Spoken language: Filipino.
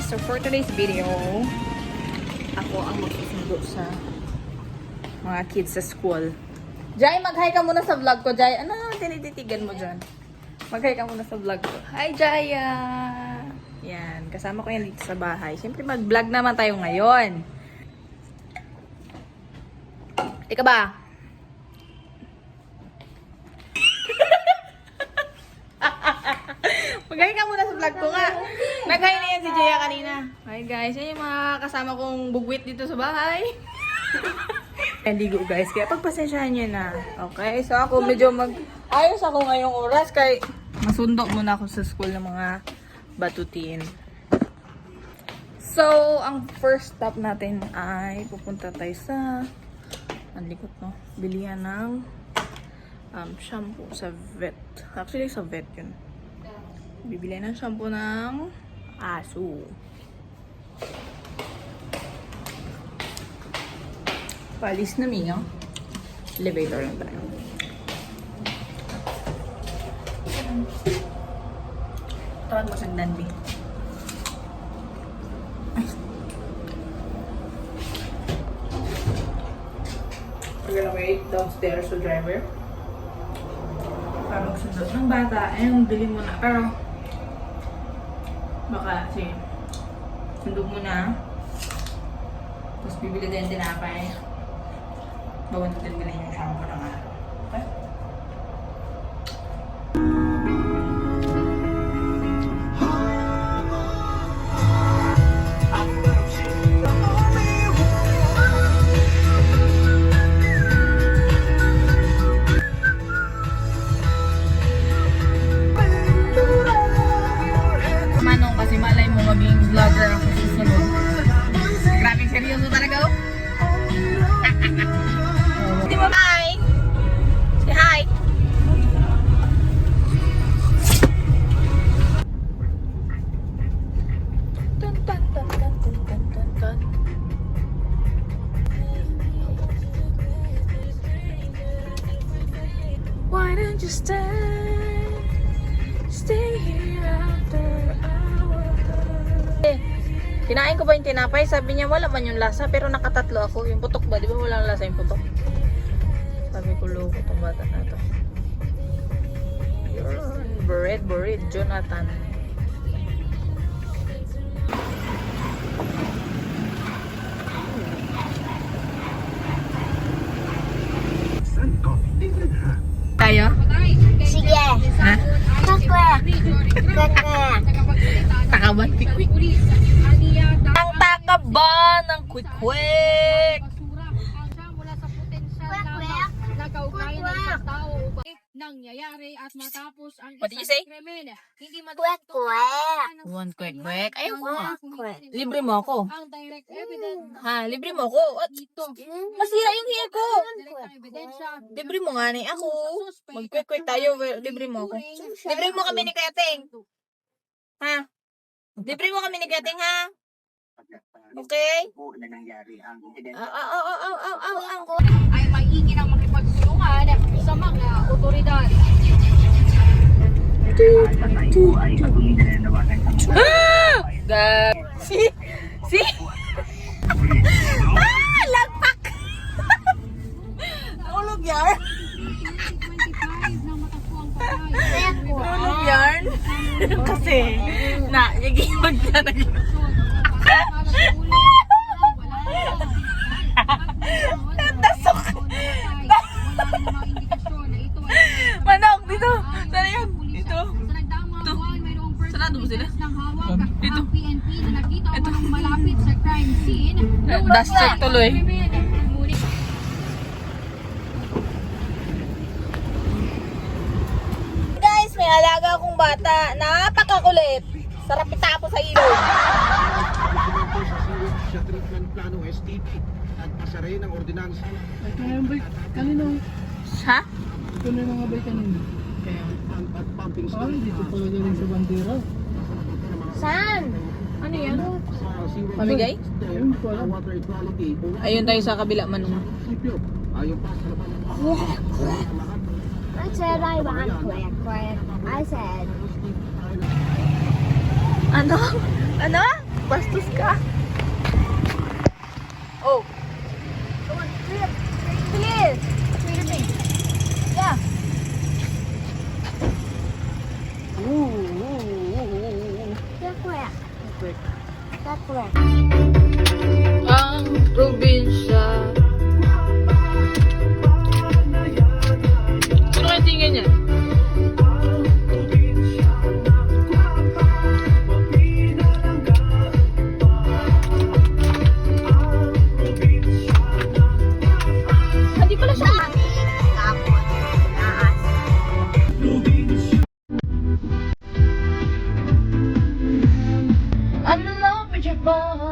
guys, so for today's video, ako ang magsusundo sa mga kids sa school. Jai, mag-hi ka muna sa vlog ko, Jai. Ano, tinititigan mo dyan? Mag-hi ka muna sa vlog ko. Hi, Jaya! Yan, kasama ko yan dito sa bahay. Siyempre, mag-vlog naman tayo ngayon. Ika ba? Mag-hi ka muna sa vlog ko nga. Nag-hi na yan si Jaya kanina. Hi guys, yan yung mga kasama kong bugwit dito sa bahay. Endigo guys, kaya pagpasensyahan nyo na. Okay, so ako medyo ayos ako ngayong oras kay masundo muna ako sa school ng mga batutin. So, ang first stop natin ay pupunta tayo sa ang likot, no? Bilihan ng shampoo sa vet. Actually, sa vet yun. Bibili ng shampoo ng aso. Palis na mingaw. Elevator lang tayo. Tawag mo sa Danby. We're gonna wait downstairs to driver. Para magsundot ng bata. Ayun, bili mo na. Pero, baka, sige. Sundot mo na. Tapos bibili din tinapay. Bawa natin bilhin yung shampoo ng araw. Okay? Manong, kasi malay mo maging vlogger ako susunod. Grabing seryoso talaga oh. Di mo hi! Say hi! Dun, dun, dun, dun, dun, dun, dun, dun. Why don't you stay here after hours? Kinain ko ba yung tinapay? Sabi niya wala man yung lasa pero nakatatlo ako. Yung putok ba? Di ba walang lasa yung putok? Sabi ko loko itong bata na to. Burid, Jonathan. Tayo? Sige. Ha? Takaban, quick. Ang takaban ng quick. Nangyayari at matapos ang What did you say? krimen. Hindi Kwek. One quick. Ayaw ko nga. Kwek. Libre mo ako. ang direct evidence. Ha, libre mo ako. At masira yung hair ko. Direct ebidensya. Libre mo nga ni ako. Mag-quick tayo. Libre mo ako. Libre mo kami ni Keteng. Ha? Libre mo kami ni Keteng, ha? Okay? Ay maigi ng makipagtulungan sa mga otoridad. Gag. Si? Lagpak! Ulog yarn. 2025 nang matagpuang patay. Ulog yarn. Kasi, yagi magkanag. Tasok. Manok, dito. Sana yun? Dito. Sarado mo sila? Dito. PNP na nakita o nang malapit sa crime scene. Dash check tuloy. Guys, may alaga akong bata. Napakakulit. Sarap itapo sa ilog. Sa treatment plano STP at pasaray ng ordinansa. Ito na yung bike kanino. Ha? Ito na yung mga bike kanino. At pumping Parang dito pala galing sa bandera. Saan? Ano yan? sa zero Pamigay? Ayun po alam. water equality. Ayun tayo sa kabila manong. Munisipyo. Ayon pa sa I said I want kwek. I said. Ano? Ano? Tatlo. Ang probinsya. Ano kaya tingin niya? Hindi pala siya. Ano lang, medyo ba?